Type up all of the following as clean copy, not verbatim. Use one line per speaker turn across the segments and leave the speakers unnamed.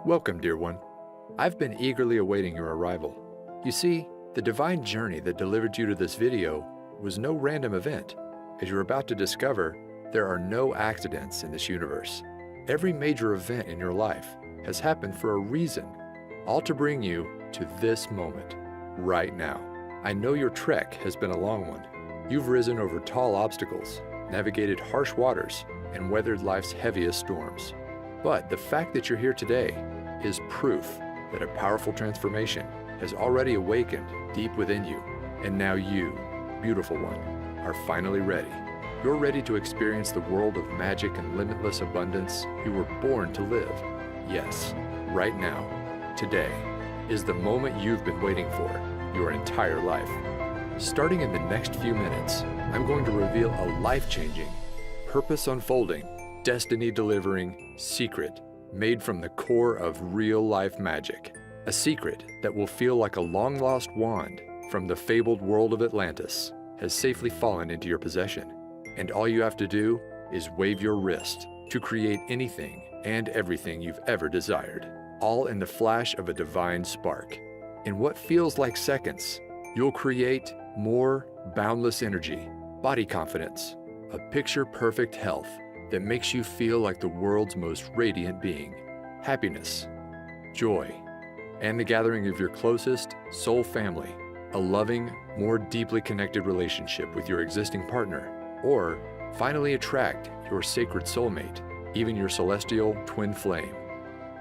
Welcome, dear one. I've been eagerly awaiting your arrival. You see, the divine journey that delivered you to this video was no random event. As you're about to discover, there are no accidents in this universe. Every major event in your life has happened for a reason, all to bring you to this moment, right now. I know your trek has been a long one. You've risen over tall obstacles, navigated harsh waters, and weathered life's heaviest storms. But the fact that you're here today is proof that a powerful transformation has already awakened deep within you. And now you, beautiful one, are finally ready. You're ready to experience the world of magic and limitless abundance you were born to live. Yes, right now, today, is the moment you've been waiting for your entire life. Starting in the next few minutes, I'm going to reveal a life-changing, purpose-unfolding, destiny-delivering secret made from the core of real-life magic. A secret that will feel like a long-lost wand from the fabled world of Atlantis has safely fallen into your possession. And all you have to do is wave your wrist to create anything and everything you've ever desired, all in the flash of a divine spark. In what feels like seconds, you'll create more boundless energy, body confidence, a picture-perfect health that makes you feel like the world's most radiant being, happiness, joy, and the gathering of your closest soul family, a loving, more deeply connected relationship with your existing partner, or finally attract your sacred soulmate, even your celestial twin flame.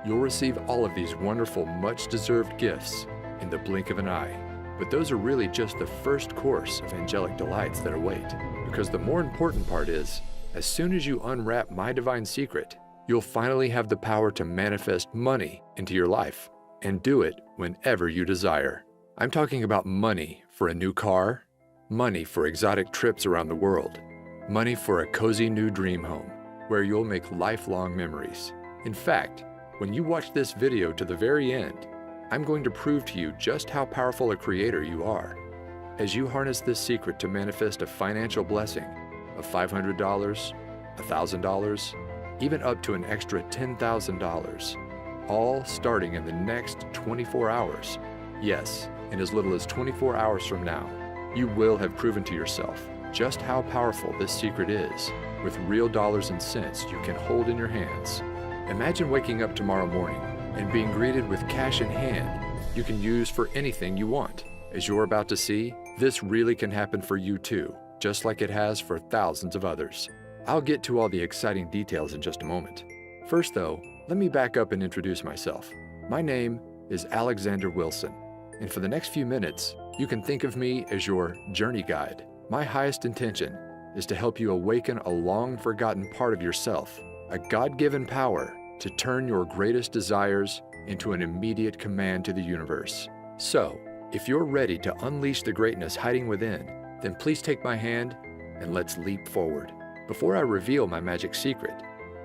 You'll receive all of these wonderful, much-deserved gifts in the blink of an eye. But those are really just the first course of angelic delights that await, because the more important part is, as soon as you unwrap my divine secret, you'll finally have the power to manifest money into your life and do it whenever you desire. I'm talking about money for a new car, money for exotic trips around the world, money for a cozy new dream home where you'll make lifelong memories. In fact, when you watch this video to the very end, I'm going to prove to you just how powerful a creator you are. As you harness this secret to manifest a financial blessing of $500, $1,000, even up to an extra $10,000, all starting in the next 24 hours. Yes, in as little as 24 hours from now, you will have proven to yourself just how powerful this secret is, with real dollars and cents you can hold in your hands. Imagine waking up tomorrow morning and being greeted with cash in hand you can use for anything you want. As you're about to see, this really can happen for you too, just like it has for thousands of others. I'll get to all the exciting details in just a moment. First though, let me back up and introduce myself. My name is Alexander Wilson, and for the next few minutes, you can think of me as your journey guide. My highest intention is to help you awaken a long-forgotten part of yourself, a God-given power to turn your greatest desires into an immediate command to the universe. So, if you're ready to unleash the greatness hiding within, then please take my hand and let's leap forward. Before I reveal my magic secret,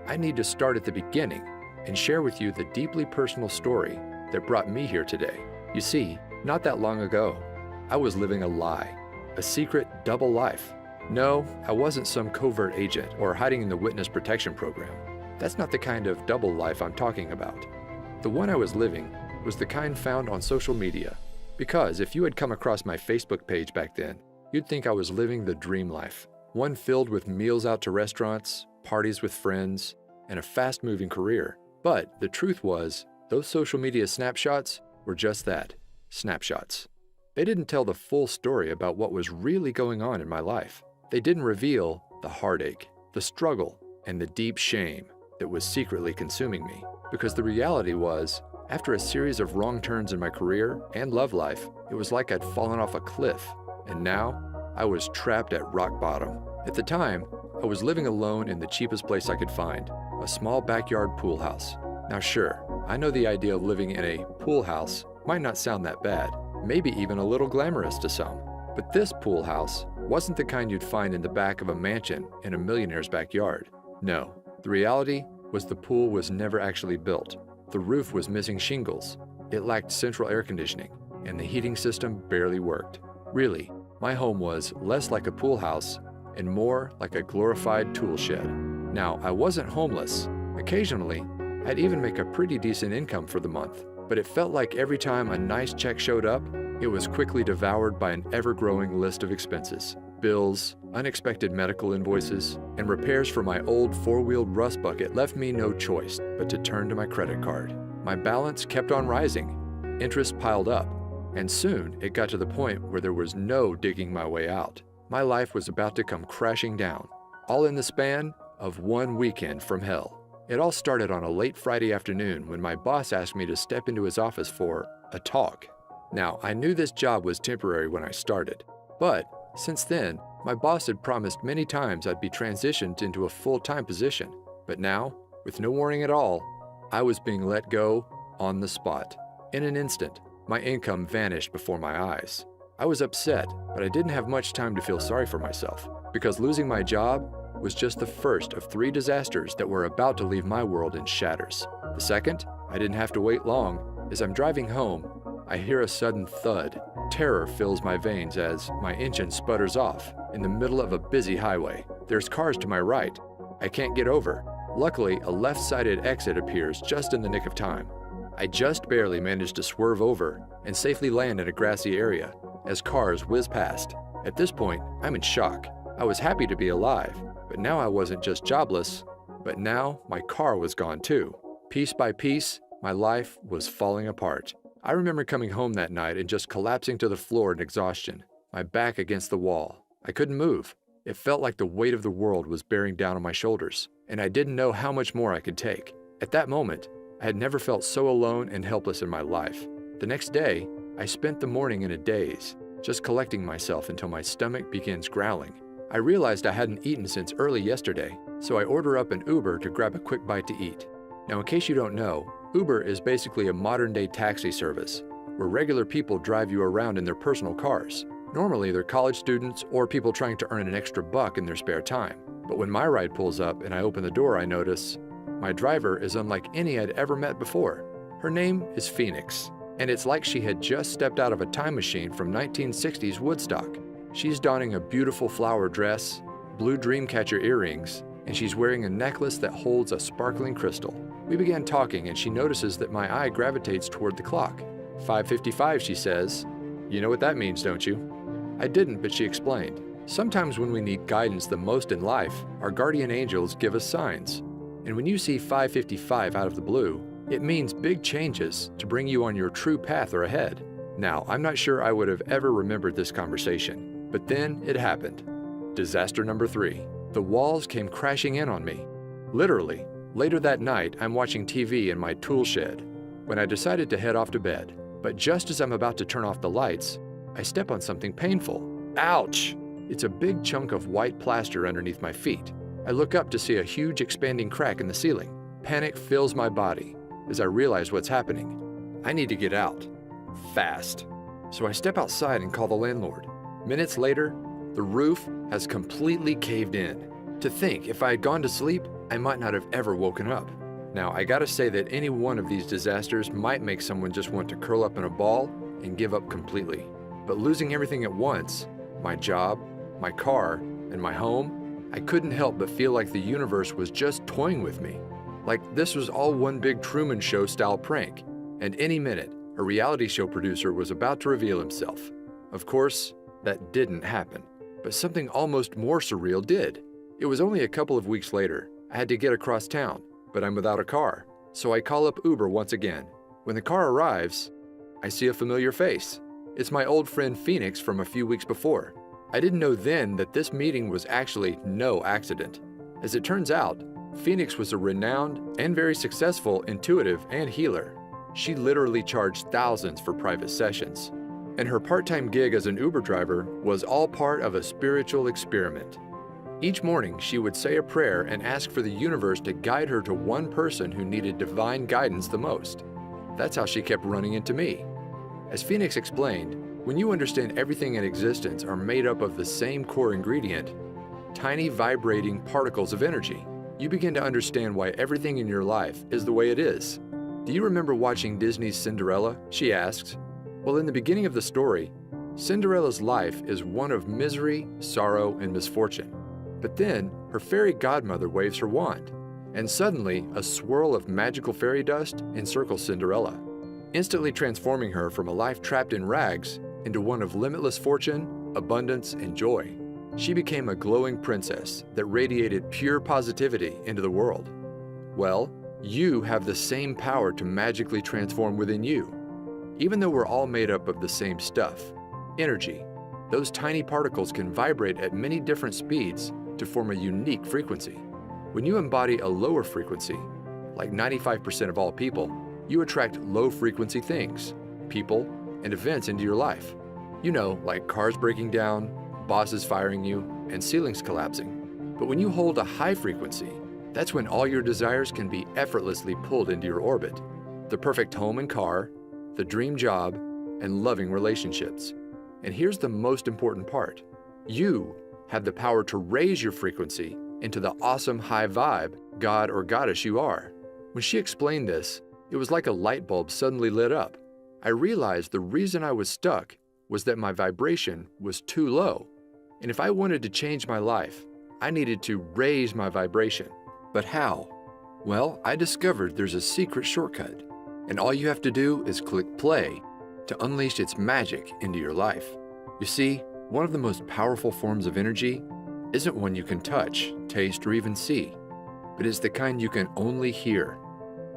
I need to start at the beginning and share with you the deeply personal story that brought me here today. You see, not that long ago, I was living a lie, a secret double life. No, I wasn't some covert agent or hiding in the witness protection program. That's not the kind of double life I'm talking about. The one I was living was the kind found on social media, because if you had come across my Facebook page back then, you'd think I was living the dream life, one filled with meals out to restaurants, parties with friends, and a fast-moving career. But the truth was, those social media snapshots were just that, snapshots. They didn't tell the full story about what was really going on in my life. They didn't reveal the heartache, the struggle, and the deep shame that was secretly consuming me. Because the reality was, after a series of wrong turns in my career and love life, it was like I'd fallen off a cliff, and now I was trapped at rock bottom. At the time, I was living alone in the cheapest place I could find, a small backyard pool house. Now sure, I know the idea of living in a pool house might not sound that bad, maybe even a little glamorous to some. But this pool house wasn't the kind you'd find in the back of a mansion in a millionaire's backyard. No, the reality was the pool was never actually built. The roof was missing shingles, it lacked central air conditioning, and the heating system barely worked. Really, my home was less like a pool house and more like a glorified tool shed. Now, I wasn't homeless. Occasionally, I'd even make a pretty decent income for the month, but it felt like every time a nice check showed up, it was quickly devoured by an ever-growing list of expenses. Bills, unexpected medical invoices, and repairs for my old four-wheeled rust bucket left me no choice but to turn to my credit card. My balance kept on rising, interest piled up, and soon it got to the point where there was no digging my way out. My life was about to come crashing down, all in the span of one weekend from hell. It all started on a late Friday afternoon when my boss asked me to step into his office for a talk. Now, I knew this job was temporary when I started, but since then, my boss had promised many times I'd be transitioned into a full-time position. But now, with no warning at all, I was being let go on the spot. In an instant, my income vanished before my eyes. I was upset, but I didn't have much time to feel sorry for myself, because losing my job was just the first of 3 disasters that were about to leave my world in shatters. The second, I didn't have to wait long. As I'm driving home, I hear a sudden thud. Terror fills my veins as my engine sputters off in the middle of a busy highway. There's cars to my right. I can't get over. Luckily, a left-sided exit appears just in the nick of time. I just barely managed to swerve over and safely land in a grassy area as cars whiz past. At this point, I'm in shock. I was happy to be alive, but now I wasn't just jobless, but now my car was gone too. Piece by piece, my life was falling apart. I remember coming home that night and just collapsing to the floor in exhaustion, my back against the wall. I couldn't move. It felt like the weight of the world was bearing down on my shoulders, and I didn't know how much more I could take. At that moment, I had never felt so alone and helpless in my life. The next day, I spent the morning in a daze, just collecting myself until my stomach begins growling. I realized I hadn't eaten since early yesterday, so I order up an Uber to grab a quick bite to eat. Now, in case you don't know, Uber is basically a modern-day taxi service, where regular people drive you around in their personal cars. Normally, they're college students or people trying to earn an extra buck in their spare time. But when my ride pulls up and I open the door, I notice my driver is unlike any I'd ever met before. Her name is Phoenix, and it's like she had just stepped out of a time machine from 1960s Woodstock. She's donning a beautiful flower dress, blue dreamcatcher earrings, and she's wearing a necklace that holds a sparkling crystal. We began talking, and she notices that my eye gravitates toward the clock. 5:55, she says. You know what that means, don't you? I didn't, but she explained. Sometimes when we need guidance the most in life, our guardian angels give us signs. And when you see 5:55 out of the blue, it means big changes to bring you on your true path or ahead. Now, I'm not sure I would have ever remembered this conversation, but then it happened. Disaster number 3. The walls came crashing in on me. Literally. Later that night, I'm watching TV in my tool shed when I decided to head off to bed. But just as I'm about to turn off the lights, I step on something painful. Ouch! It's a big chunk of white plaster underneath my feet. I look up to see a huge expanding crack in the ceiling. Panic fills my body as I realize what's happening. I need to get out. Fast. So I step outside and call the landlord. Minutes later, the roof has completely caved in. To think, if I had gone to sleep, I might not have ever woken up. Now, I gotta say that any one of these disasters might make someone just want to curl up in a ball and give up completely. But losing everything at once, my job, my car, and my home, I couldn't help but feel like the universe was just toying with me. Like this was all one big Truman Show style prank, and any minute, a reality show producer was about to reveal himself. Of course, that didn't happen, but something almost more surreal did. It was only a couple of weeks later. I had to get across town, but I'm without a car, so I call up Uber once again. When the car arrives, I see a familiar face. It's my old friend Phoenix from a few weeks before. I didn't know then that this meeting was actually no accident. As it turns out, Phoenix was a renowned and very successful intuitive and healer. She literally charged thousands for private sessions. And her part-time gig as an Uber driver was all part of a spiritual experiment. Each morning, she would say a prayer and ask for the universe to guide her to one person who needed divine guidance the most. That's how she kept running into me. As Phoenix explained, when you understand everything in existence are made up of the same core ingredient, tiny vibrating particles of energy, you begin to understand why everything in your life is the way it is. Do you remember watching Disney's Cinderella? She asks. Well, in the beginning of the story, Cinderella's life is one of misery, sorrow, and misfortune. But then, her fairy godmother waves her wand, and suddenly a swirl of magical fairy dust encircles Cinderella, instantly transforming her from a life trapped in rags into one of limitless fortune, abundance, and joy. She became a glowing princess that radiated pure positivity into the world. Well, you have the same power to magically transform within you. Even though we're all made up of the same stuff, energy, those tiny particles can vibrate at many different speeds to form a unique frequency. When you embody a lower frequency, like 95% of all people, you attract low-frequency things, people, and events into your life. You know, like cars breaking down, bosses firing you, and ceilings collapsing. But when you hold a high frequency, that's when all your desires can be effortlessly pulled into your orbit. The perfect home and car, the dream job, and loving relationships. And here's the most important part. You have the power to raise your frequency into the awesome high vibe god or goddess you are. When she explained this, it was like a light bulb suddenly lit up. I realized the reason I was stuck was that my vibration was too low. And if I wanted to change my life, I needed to raise my vibration. But how? Well, I discovered there's a secret shortcut, and all you have to do is click play to unleash its magic into your life. You see, one of the most powerful forms of energy isn't one you can touch, taste, or even see, but is the kind you can only hear.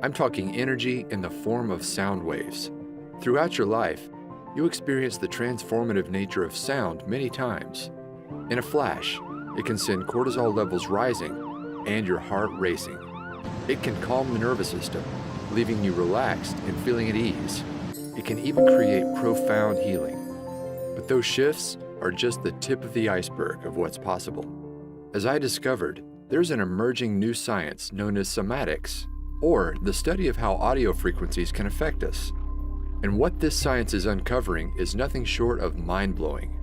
I'm talking energy in the form of sound waves. Throughout your life, you experience the transformative nature of sound many times. In a flash, it can send cortisol levels rising and your heart racing. It can calm the nervous system, leaving you relaxed and feeling at ease. It can even create profound healing. But those shifts are just the tip of the iceberg of what's possible. As I discovered, there's an emerging new science known as somatics, or the study of how audio frequencies can affect us. And what this science is uncovering is nothing short of mind-blowing.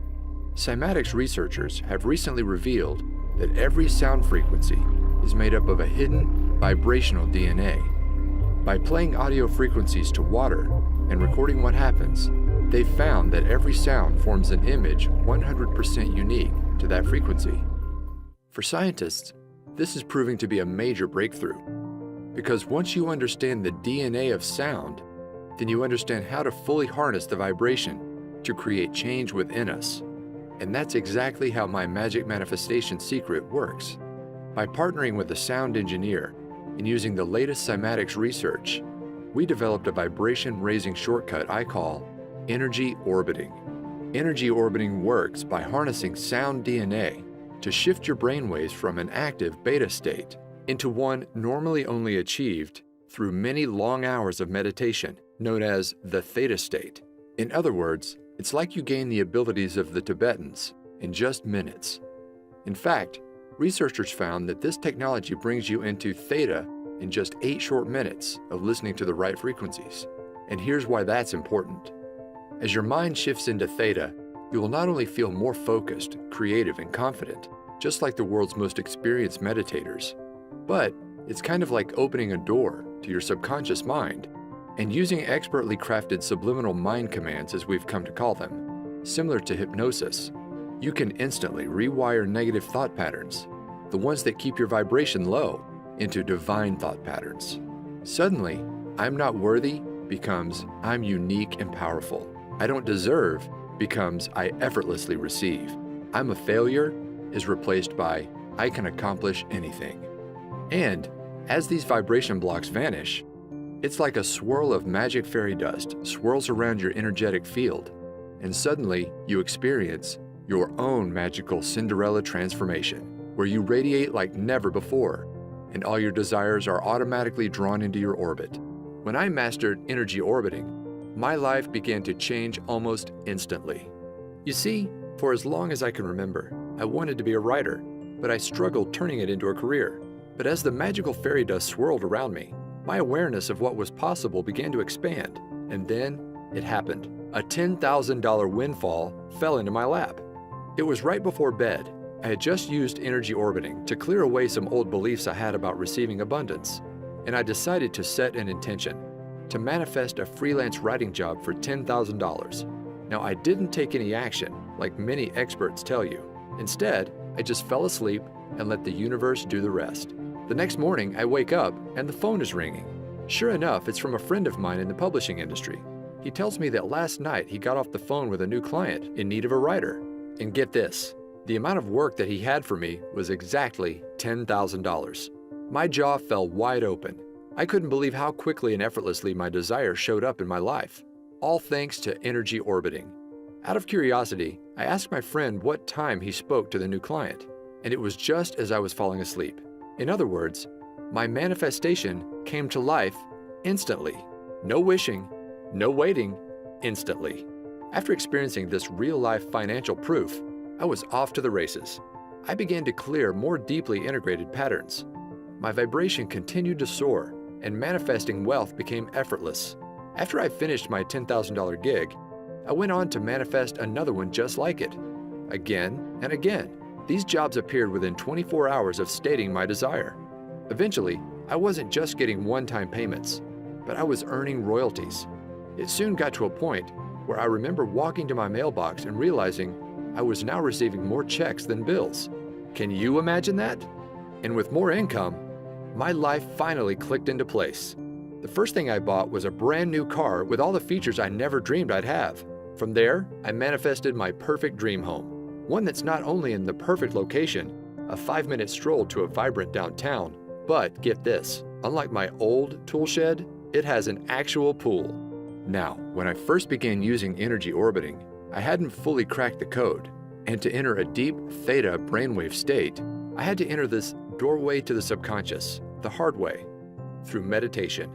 Cymatics researchers have recently revealed that every sound frequency is made up of a hidden vibrational DNA. By playing audio frequencies to water and recording what happens, they've found that every sound forms an image 100% unique to that frequency. For scientists, this is proving to be a major breakthrough, because once you understand the DNA of sound, then you understand how to fully harness the vibration to create change within us. And that's exactly how my magic manifestation secret works. By partnering with a sound engineer and using the latest cymatics research, we developed a vibration-raising shortcut I call energy orbiting. Energy orbiting works by harnessing sound DNA to shift your brainwaves from an active beta state into one normally only achieved through many long hours of meditation, known as the theta state. In other words, it's like you gain the abilities of the Tibetans in just minutes. In fact, researchers found that this technology brings you into theta in just 8 short minutes of listening to the right frequencies. And here's why that's important. As your mind shifts into theta, you will not only feel more focused, creative, and confident, just like the world's most experienced meditators, but it's kind of like opening a door to your subconscious mind and using expertly crafted subliminal mind commands, as we've come to call them. Similar to hypnosis, you can instantly rewire negative thought patterns, the ones that keep your vibration low, into divine thought patterns. Suddenly, I'm not worthy becomes I'm unique and powerful. I don't deserve becomes I effortlessly receive. I'm a failure is replaced by I can accomplish anything. And as these vibration blocks vanish, it's like a swirl of magic fairy dust swirls around your energetic field, and suddenly you experience your own magical Cinderella transformation, where you radiate like never before, and all your desires are automatically drawn into your orbit. When I mastered energy orbiting, my life began to change almost instantly. You see, for as long as I can remember, I wanted to be a writer, but I struggled turning it into a career. But as the magical fairy dust swirled around me, my awareness of what was possible began to expand, and then it happened. A $10,000 windfall fell into my lap. It was right before bed. I had just used energy orbiting to clear away some old beliefs I had about receiving abundance, and I decided to set an intention to manifest a freelance writing job for $10,000. Now, I didn't take any action like many experts tell you. Instead, I just fell asleep and let the universe do the rest. The next morning, I wake up and the phone is ringing. Sure enough, it's from a friend of mine in the publishing industry. He tells me that last night he got off the phone with a new client in need of a writer. And get this, the amount of work that he had for me was exactly $10,000. My jaw fell wide open. I couldn't believe how quickly and effortlessly my desire showed up in my life, all thanks to energy orbiting. Out of curiosity, I asked my friend what time he spoke to the new client, and it was just as I was falling asleep. In other words, my manifestation came to life instantly. No wishing, no waiting, instantly. After experiencing this real-life financial proof, I was off to the races. I began to clear more deeply integrated patterns. My vibration continued to soar, and manifesting wealth became effortless. After I finished my $10,000 gig, I went on to manifest another one just like it. Again and again, these jobs appeared within 24 hours of stating my desire. Eventually, I wasn't just getting one-time payments, but I was earning royalties. It soon got to a point where I remember walking to my mailbox and realizing I was now receiving more checks than bills. Can you imagine that? And with more income, my life finally clicked into place. The first thing I bought was a brand new car with all the features I never dreamed I'd have. From there, I manifested my perfect dream home, one that's not only in the perfect location, a 5-minute stroll to a vibrant downtown, but get this, unlike my old tool shed, it has an actual pool. Now, when I first began using energy orbiting, I hadn't fully cracked the code, and to enter a deep theta brainwave state, I had to enter this doorway to the subconscious, the hard way, through meditation.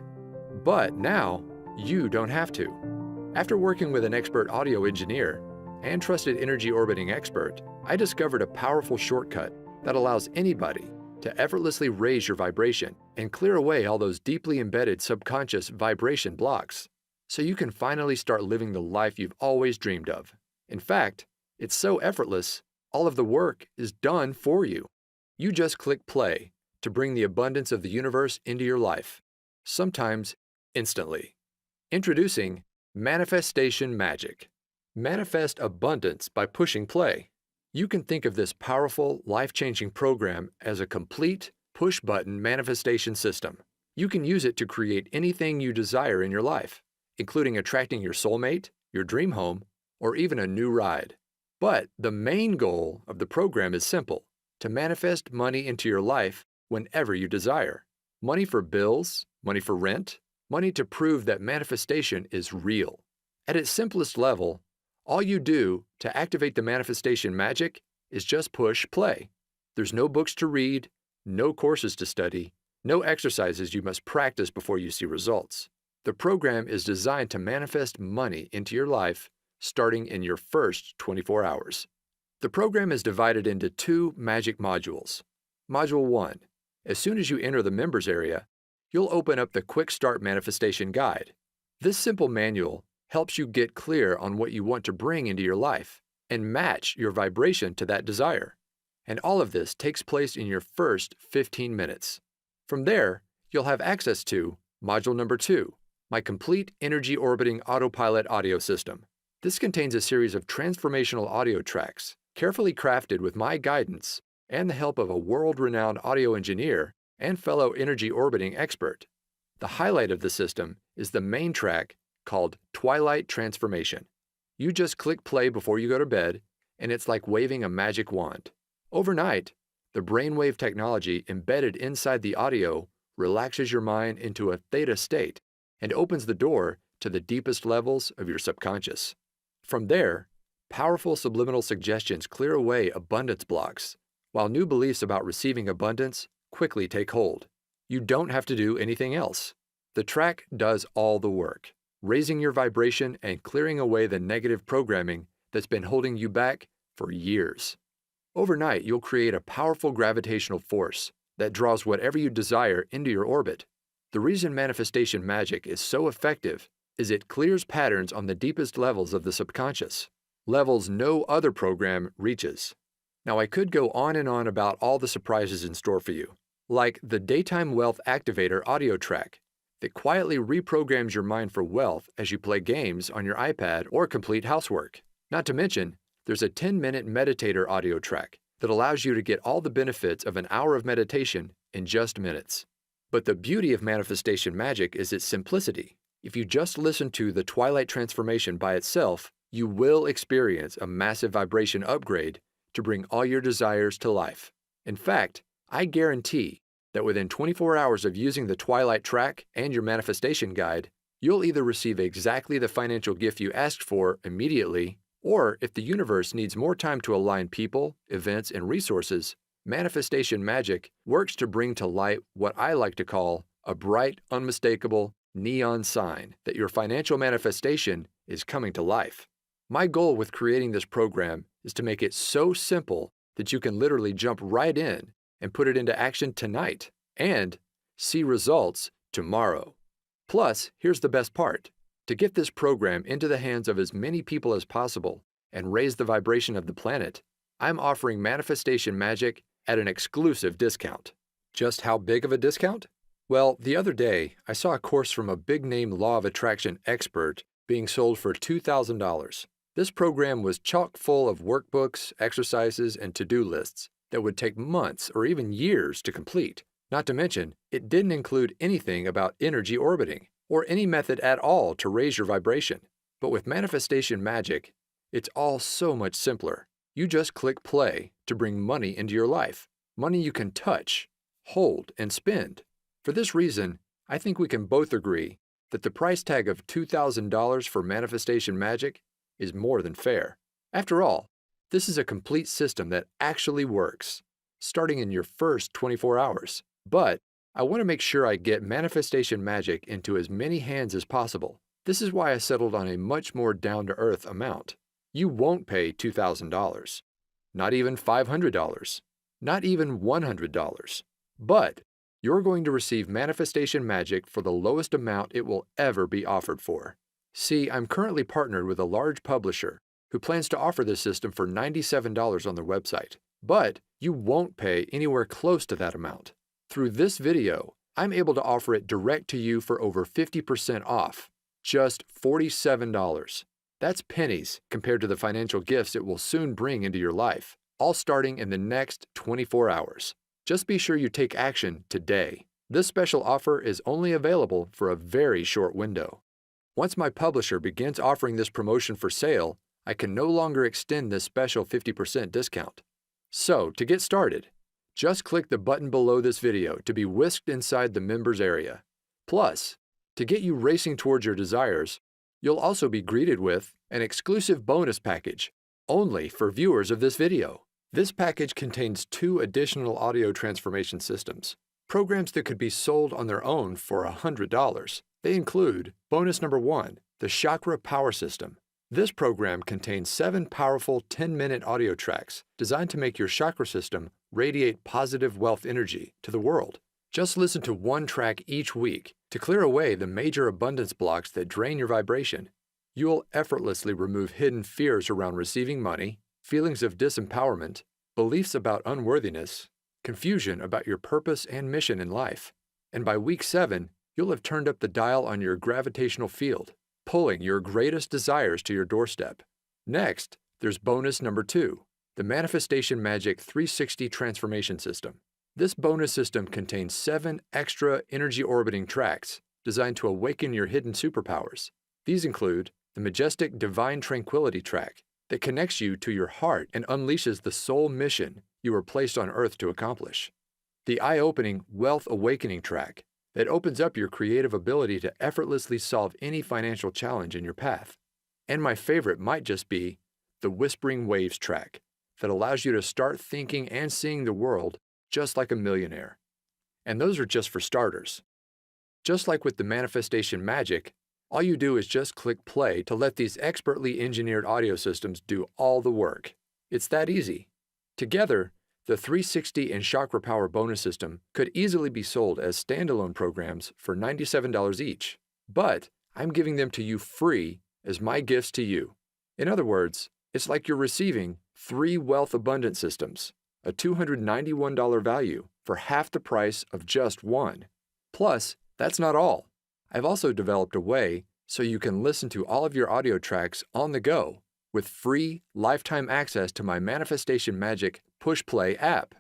But now, you don't have to. After working with an expert audio engineer and trusted energy orbiting expert, I discovered a powerful shortcut that allows anybody to effortlessly raise your vibration and clear away all those deeply embedded subconscious vibration blocks, so you can finally start living the life you've always dreamed of. In fact, it's so effortless, all of the work is done for you. You just click play to bring the abundance of the universe into your life, sometimes instantly. Introducing Manifestation Magic. Manifest abundance by pushing play. You can think of this powerful, life-changing program as a complete, push-button manifestation system. You can use it to create anything you desire in your life, including attracting your soulmate, your dream home, or even a new ride. But the main goal of the program is simple: to manifest money into your life whenever you desire. Money for bills, money for rent, money to prove that manifestation is real. At its simplest level, all you do to activate the manifestation magic is just push play. There's no books to read, no courses to study, no exercises you must practice before you see results. The program is designed to manifest money into your life starting in your first 24 hours. The program is divided into 2 magic modules. Module 1. As soon as you enter the members area, you'll open up the Quick Start Manifestation Guide. This simple manual helps you get clear on what you want to bring into your life and match your vibration to that desire. And all of this takes place in your first 15 minutes. From there, you'll have access to Module number 2, my complete energy orbiting autopilot audio system. This contains a series of transformational audio tracks, carefully crafted with my guidance and the help of a world-renowned audio engineer and fellow energy orbiting expert. The highlight of the system is the main track called Twilight Transformation. You just click play before you go to bed, and it's like waving a magic wand. Overnight, the brainwave technology embedded inside the audio relaxes your mind into a theta state and opens the door to the deepest levels of your subconscious. From there, powerful subliminal suggestions clear away abundance blocks, while new beliefs about receiving abundance quickly take hold. You don't have to do anything else. The track does all the work, raising your vibration and clearing away the negative programming that's been holding you back for years. Overnight, you'll create a powerful gravitational force that draws whatever you desire into your orbit. The reason manifestation magic is so effective is it clears patterns on the deepest levels of the subconscious, levels no other program reaches. Now, I could go on and on about all the surprises in store for you, like the Daytime Wealth Activator audio track that quietly reprograms your mind for wealth as you play games on your iPad or complete housework. Not to mention, there's a 10-minute meditator audio track that allows you to get all the benefits of an hour of meditation in just minutes. But the beauty of manifestation magic is its simplicity. If you just listen to the Twilight transformation by itself, you will experience a massive vibration upgrade to bring all your desires to life. In fact, I guarantee that within 24 hours of using the Twilight track and your manifestation guide, you'll either receive exactly the financial gift you asked for immediately, or if the universe needs more time to align people, events, and resources, manifestation magic works to bring to light what I like to call a bright, unmistakable neon sign that your financial manifestation is coming to life. My goal with creating this program is to make it so simple that you can literally jump right in and put it into action tonight and see results tomorrow. Plus, here's the best part. To get this program into the hands of as many people as possible and raise the vibration of the planet, I'm offering manifestation magic at an exclusive discount. Just how big of a discount? Well, the other day, I saw a course from a big-name law of attraction expert being sold for $2,000. This program was chock full of workbooks, exercises, and to-do lists that would take months or even years to complete. Not to mention, it didn't include anything about energy orbiting or any method at all to raise your vibration. But with manifestation magic, it's all so much simpler. You just click play to bring money into your life. Money you can touch, hold, and spend. For this reason, I think we can both agree that the price tag of $2,000 for manifestation magic is more than fair. After all, this is a complete system that actually works, starting in your first 24 hours. But I want to make sure I get manifestation magic into as many hands as possible. This is why I settled on a much more down-to-earth amount. You won't pay $2,000, not even $500, not even $100. But you're going to receive manifestation magic for the lowest amount it will ever be offered for. See, I'm currently partnered with a large publisher who plans to offer this system for $97 on their website. But you won't pay anywhere close to that amount. Through this video, I'm able to offer it direct to you for over 50% off, just $47. That's pennies compared to the financial gifts it will soon bring into your life, all starting in the next 24 hours. Just be sure you take action today. This special offer is only available for a very short window. Once my publisher begins offering this promotion for sale, I can no longer extend this special 50% discount. So, to get started, just click the button below this video to be whisked inside the members area. Plus, to get you racing towards your desires, you'll also be greeted with an exclusive bonus package only for viewers of this video. This package contains 2 additional audio transformation systems, programs that could be sold on their own for $100. They include bonus number 1, the Chakra Power System. This program contains 7 powerful 10-minute audio tracks designed to make your chakra system radiate positive wealth energy to the world. Just listen to 1 track each week to clear away the major abundance blocks that drain your vibration. You'll effortlessly remove hidden fears around receiving money, feelings of disempowerment, beliefs about unworthiness, confusion about your purpose and mission in life. And by week 7, you'll have turned up the dial on your gravitational field, pulling your greatest desires to your doorstep. Next, there's bonus number 2, the Manifestation Magic 360 Transformation System. This bonus system contains 7 extra energy orbiting tracks designed to awaken your hidden superpowers. These include the majestic Divine Tranquility track that connects you to your heart and unleashes the soul mission you were placed on Earth to accomplish. The eye-opening Wealth Awakening track that opens up your creative ability to effortlessly solve any financial challenge in your path. And my favorite might just be the Whispering Waves track that allows you to start thinking and seeing the world just like a millionaire. And those are just for starters. Just like with the manifestation magic, all you do is just click play to let these expertly engineered audio systems do all the work. It's that easy. Together, the 360 and Chakra Power bonus system could easily be sold as standalone programs for $97 each, but I'm giving them to you free as my gifts to you. In other words, it's like you're receiving 3 wealth abundance systems, a $291 value for half the price of just 1. Plus, that's not all. I've also developed a way so you can listen to all of your audio tracks on the go with free lifetime access to my Manifestation Magic Push Play app.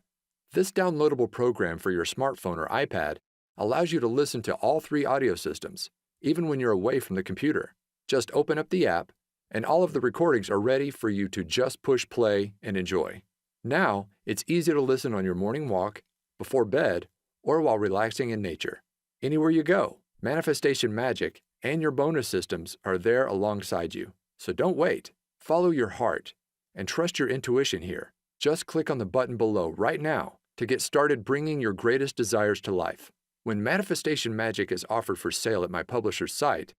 This downloadable program for your smartphone or iPad allows you to listen to all three audio systems, even when you're away from the computer. Just open up the app, and all of the recordings are ready for you to just push play and enjoy. Now, it's easy to listen on your morning walk, before bed, or while relaxing in nature. Anywhere you go, Manifestation Magic and your bonus systems are there alongside you. So don't wait. Follow your heart and trust your intuition here. Just click on the button below right now to get started bringing your greatest desires to life. When Manifestation Magic is offered for sale at my publisher's site,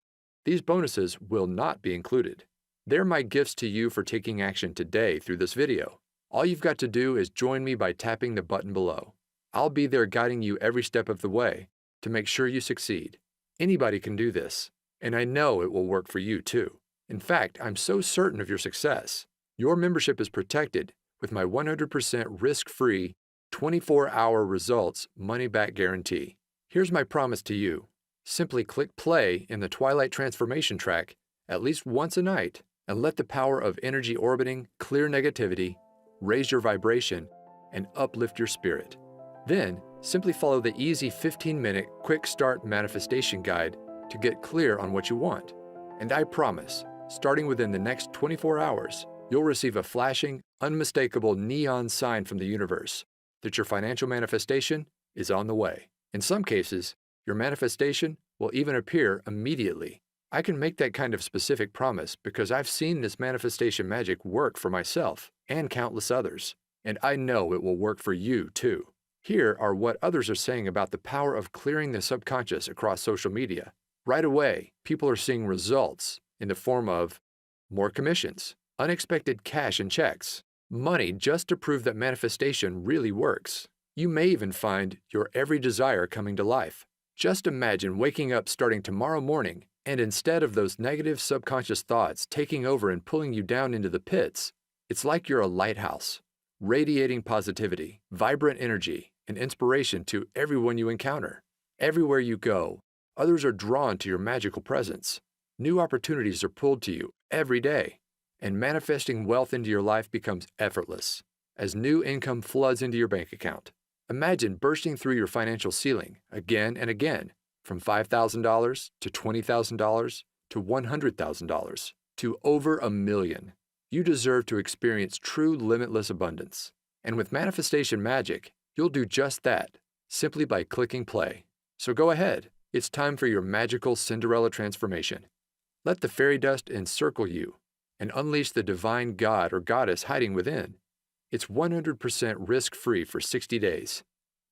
these bonuses will not be included. They're my gifts to you for taking action today through this video. All you've got to do is join me by tapping the button below. I'll be there guiding you every step of the way to make sure you succeed. Anybody can do this, and I know it will work for you too. In fact, I'm so certain of your success. Your membership is protected with my 100% risk-free, 24-hour results money-back guarantee. Here's my promise to you. Simply click play in the Twilight transformation track at least once a night and let the power of energy orbiting clear negativity, raise your vibration, and uplift your spirit. Then, simply follow the easy 15-minute quick start manifestation guide to get clear on what you want. And I promise, starting within the next 24 hours, you'll receive a flashing, unmistakable neon sign from the universe that your financial manifestation is on the way. In some cases, your manifestation will even appear immediately. I can make that kind of specific promise because I've seen this manifestation magic work for myself and countless others, and I know it will work for you too. Here are what others are saying about the power of clearing the subconscious across social media. Right away, people are seeing results in the form of more commissions, unexpected cash and checks, money just to prove that manifestation really works. You may even find your every desire coming to life. Just imagine waking up starting tomorrow morning, and instead of those negative subconscious thoughts taking over and pulling you down into the pits, it's like you're a lighthouse, radiating positivity, vibrant energy, and inspiration to everyone you encounter. Everywhere you go, others are drawn to your magical presence. New opportunities are pulled to you every day, and manifesting wealth into your life becomes effortless as new income floods into your bank account. Imagine bursting through your financial ceiling again and again, from $5,000 to $20,000 to $100,000 to over $1 million. You deserve to experience true limitless abundance. And with Manifestation Magic, you'll do just that, simply by clicking play. So go ahead, it's time for your magical Cinderella transformation. Let the fairy dust encircle you and unleash the divine god or goddess hiding within. It's 100% risk-free for 60 days.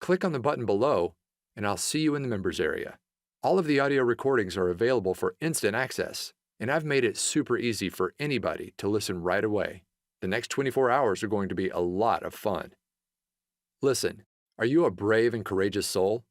Click on the button below, and I'll see you in the members area. All of the audio recordings are available for instant access, and I've made it super easy for anybody to listen right away. The next 24 hours are going to be a lot of fun. Listen, are you a brave and courageous soul?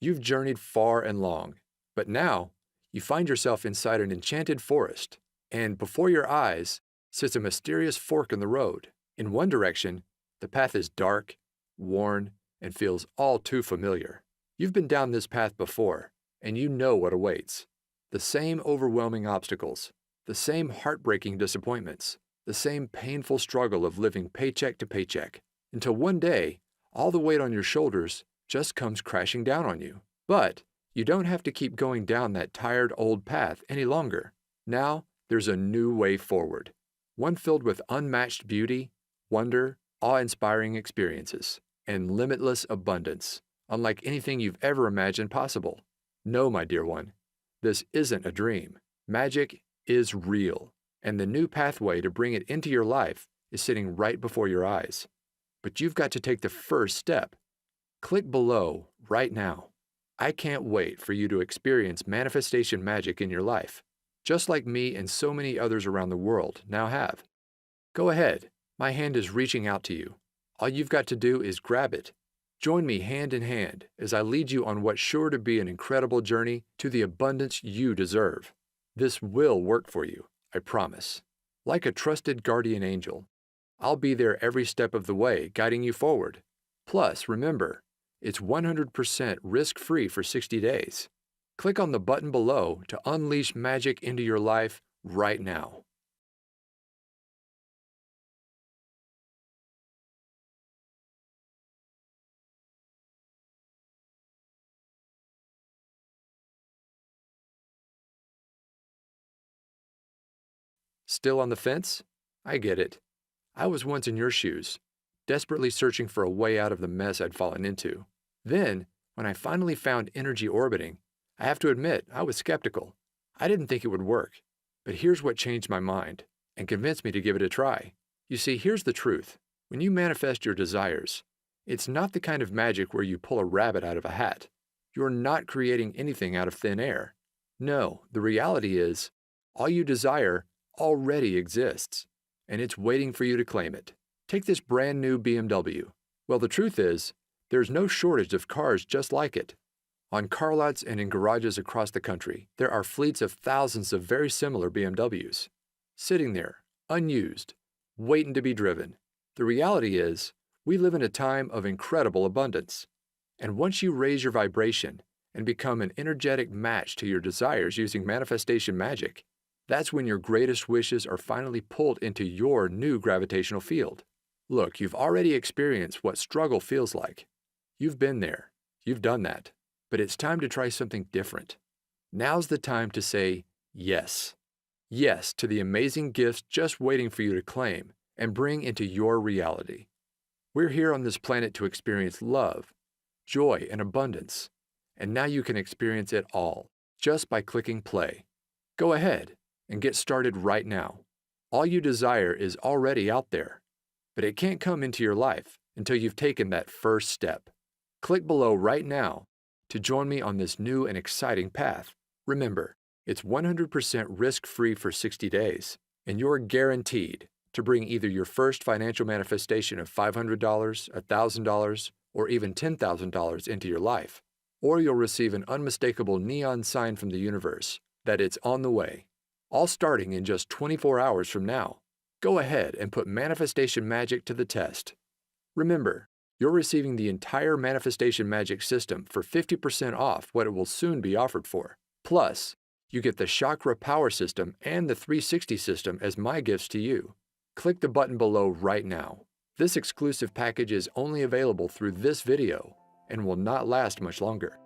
You've journeyed far and long, but now you find yourself inside an enchanted forest, and before your eyes sits a mysterious fork in the road. In one direction, the path is dark, worn, and feels all too familiar. You've been down this path before, and you know what awaits. The same overwhelming obstacles, the same heartbreaking disappointments, the same painful struggle of living paycheck to paycheck, until one day, all the weight on your shoulders just comes crashing down on you. But you don't have to keep going down that tired old path any longer. Now, there's a new way forward, one filled with unmatched beauty, wonder, awe-inspiring experiences, and limitless abundance, unlike anything you've ever imagined possible. No, my dear one, this isn't a dream. Magic is real, and the new pathway to bring it into your life is sitting right before your eyes. But you've got to take the first step. Click below right now. I can't wait for you to experience manifestation magic in your life, just like me and so many others around the world now have. Go ahead. My hand is reaching out to you. All you've got to do is grab it. Join me hand in hand as I lead you on what's sure to be an incredible journey to the abundance you deserve. This will work for you, I promise. Like a trusted guardian angel, I'll be there every step of the way, guiding you forward. Plus, remember, it's 100% risk-free for 60 days. Click on the button below to unleash magic into your life right now. Still on the fence? I get it. I was once in your shoes, desperately searching for a way out of the mess I'd fallen into. Then, when I finally found energy orbiting, I have to admit I was skeptical. I didn't think it would work. But here's what changed my mind and convinced me to give it a try. You see, here's the truth. When you manifest your desires, it's not the kind of magic where you pull a rabbit out of a hat. You're not creating anything out of thin air. No, the reality is, all you desire already exists, and it's waiting for you to claim it. Take this brand new BMW. Well, the truth is, there's no shortage of cars just like it. On car lots and in garages across the country, there are fleets of thousands of very similar BMWs, sitting there, unused, waiting to be driven. The reality is, we live in a time of incredible abundance. And once you raise your vibration and become an energetic match to your desires using manifestation magic, that's when your greatest wishes are finally pulled into your new gravitational field. Look, you've already experienced what struggle feels like. You've been there. You've done that. But it's time to try something different. Now's the time to say yes. Yes to the amazing gifts just waiting for you to claim and bring into your reality. We're here on this planet to experience love, joy, and abundance. And now you can experience it all just by clicking play. Go ahead and get started right now. All you desire is already out there, but it can't come into your life until you've taken that first step. Click below right now to join me on this new and exciting path. Remember, it's 100% risk-free for 60 days, and you're guaranteed to bring either your first financial manifestation of $500, $1,000, or even $10,000 into your life, or you'll receive an unmistakable neon sign from the universe that it's on the way, all starting in just 24 hours from now. Go ahead and put manifestation magic to the test. Remember, you're receiving the entire manifestation magic system for 50% off what it will soon be offered for. Plus, you get the Chakra power system and the 360 system as my gifts to you. Click the button below right now. This exclusive package is only available through this video and will not last much longer.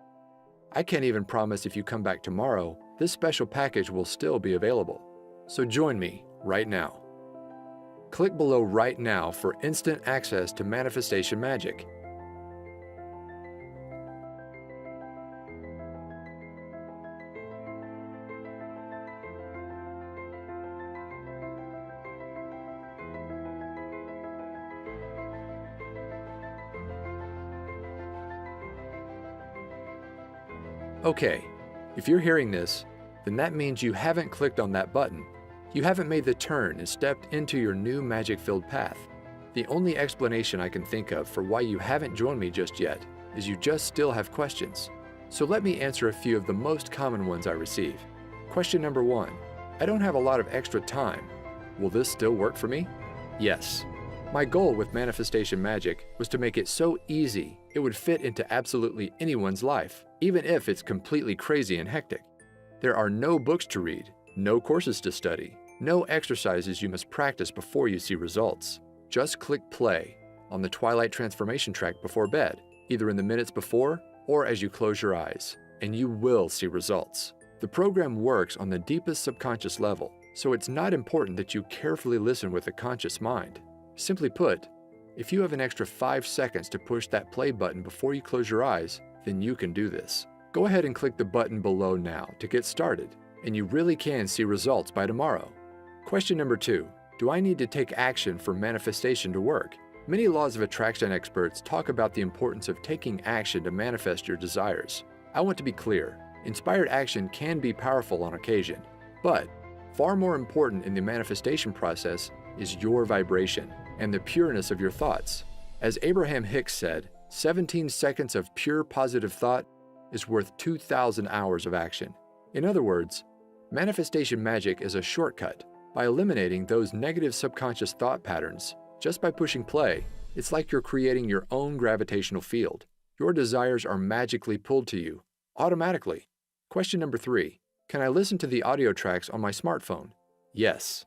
I can't even promise if you come back tomorrow, this special package will still be available. So join me right now. Click below right now for instant access to manifestation magic. Okay, if you're hearing this, then that means you haven't clicked on that button. You haven't made the turn and stepped into your new magic-filled path. The only explanation I can think of for why you haven't joined me just yet is you just still have questions. So let me answer a few of the most common ones I receive. Question number 1. I don't have a lot of extra time. Will this still work for me? Yes. My goal with manifestation magic was to make it so easy it would fit into absolutely anyone's life, even if it's completely crazy and hectic. There are no books to read, no courses to study, no exercises you must practice before you see results. Just click play on the Twilight transformation track before bed, either in the minutes before or as you close your eyes, and you will see results. The program works on the deepest subconscious level, so it's not important that you carefully listen with a conscious mind. Simply put, if you have an extra 5 seconds to push that play button before you close your eyes, then you can do this. Go ahead and click the button below now to get started, and you really can see results by tomorrow. Question number 2. Do I need to take action for manifestation to work? Many laws of attraction experts talk about the importance of taking action to manifest your desires. I want to be clear, inspired action can be powerful on occasion, but far more important in the manifestation process is your vibration and the pureness of your thoughts. As Abraham Hicks said, 17 seconds of pure positive thought is worth 2,000 hours of action. In other words, manifestation magic is a shortcut. By eliminating those negative subconscious thought patterns, just by pushing play, it's like you're creating your own gravitational field. Your desires are magically pulled to you, automatically. Question number 3. Can I listen to the audio tracks on my smartphone? Yes.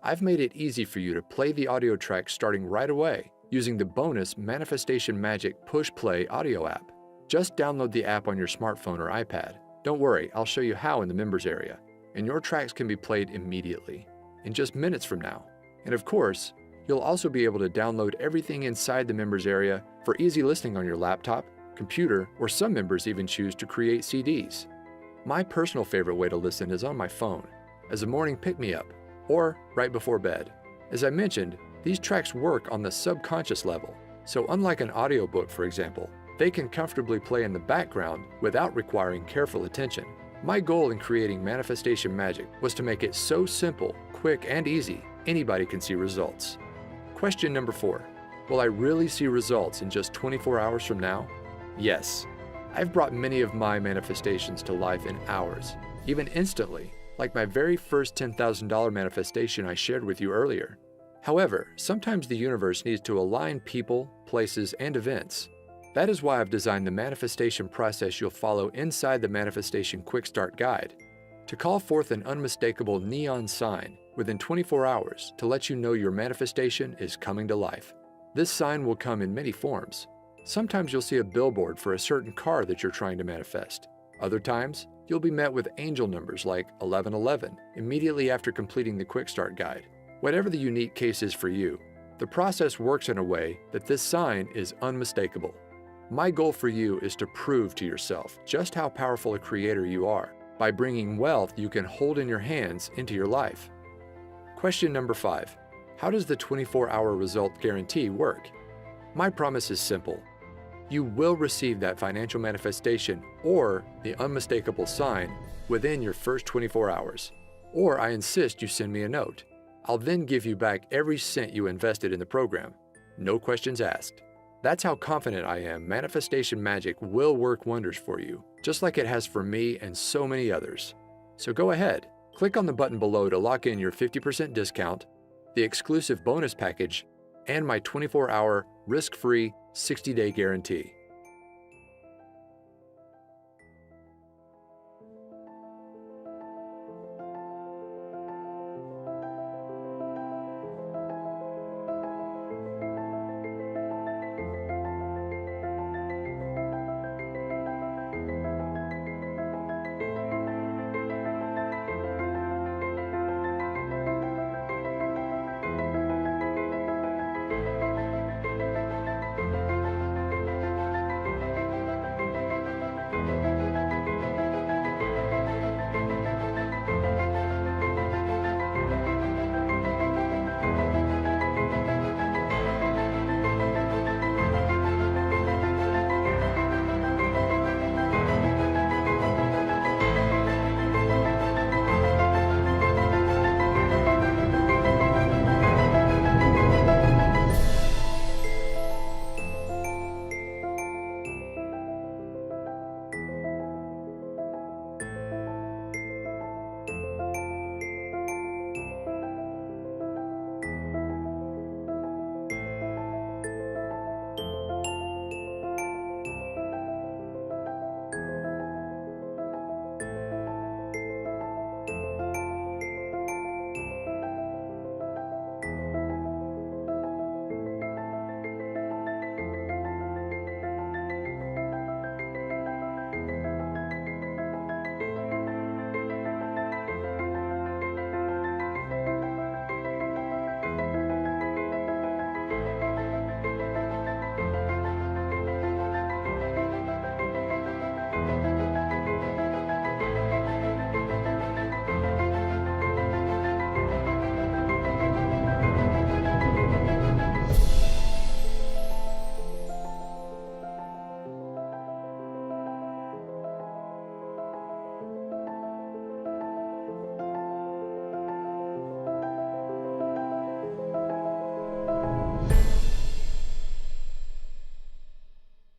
I've made it easy for you to play the audio tracks starting right away using the bonus Manifestation Magic Push Play audio app. Just download the app on your smartphone or iPad. Don't worry, I'll show you how in the members area, and your tracks can be played immediately. in just minutes from now. And of course, you'll also be able to download everything inside the members area for easy listening on your laptop, computer, or some members even choose to create CDs. My personal favorite way to listen is on my phone, as a morning pick-me-up, or right before bed. As I mentioned, these tracks work on the subconscious level, so unlike an audiobook, for example, they can comfortably play in the background without requiring careful attention. My goal in creating Manifestation Magic was to make it so simple, quick, and easy, anybody can see results. Question number 4. Will I really see results in just 24 hours from now? Yes. I've brought many of my manifestations to life in hours, even instantly, like my very first $10,000 manifestation I shared with you earlier. However, sometimes the universe needs to align people, places, and events. That is why I've designed the manifestation process you'll follow inside the Manifestation Quick Start Guide, to call forth an unmistakable neon sign within 24 hours to let you know your manifestation is coming to life. This sign will come in many forms. Sometimes you'll see a billboard for a certain car that you're trying to manifest. Other times, you'll be met with angel numbers like 1111 immediately after completing the Quick Start Guide. Whatever the unique case is for you, the process works in a way that this sign is unmistakable. My goal for you is to prove to yourself just how powerful a creator you are by bringing wealth you can hold in your hands into your life. Question number 5. How does the 24-hour result guarantee work? My promise is simple. You will receive that financial manifestation or the unmistakable sign within your first 24 hours. Or I insist you send me a note. I'll then give you back every cent you invested in the program. No questions asked. That's how confident I am Manifestation Magic will work wonders for you, just like it has for me and so many others. So go ahead, click on the button below to lock in your 50% discount, the exclusive bonus package, and my 24-hour risk-free 60-day guarantee.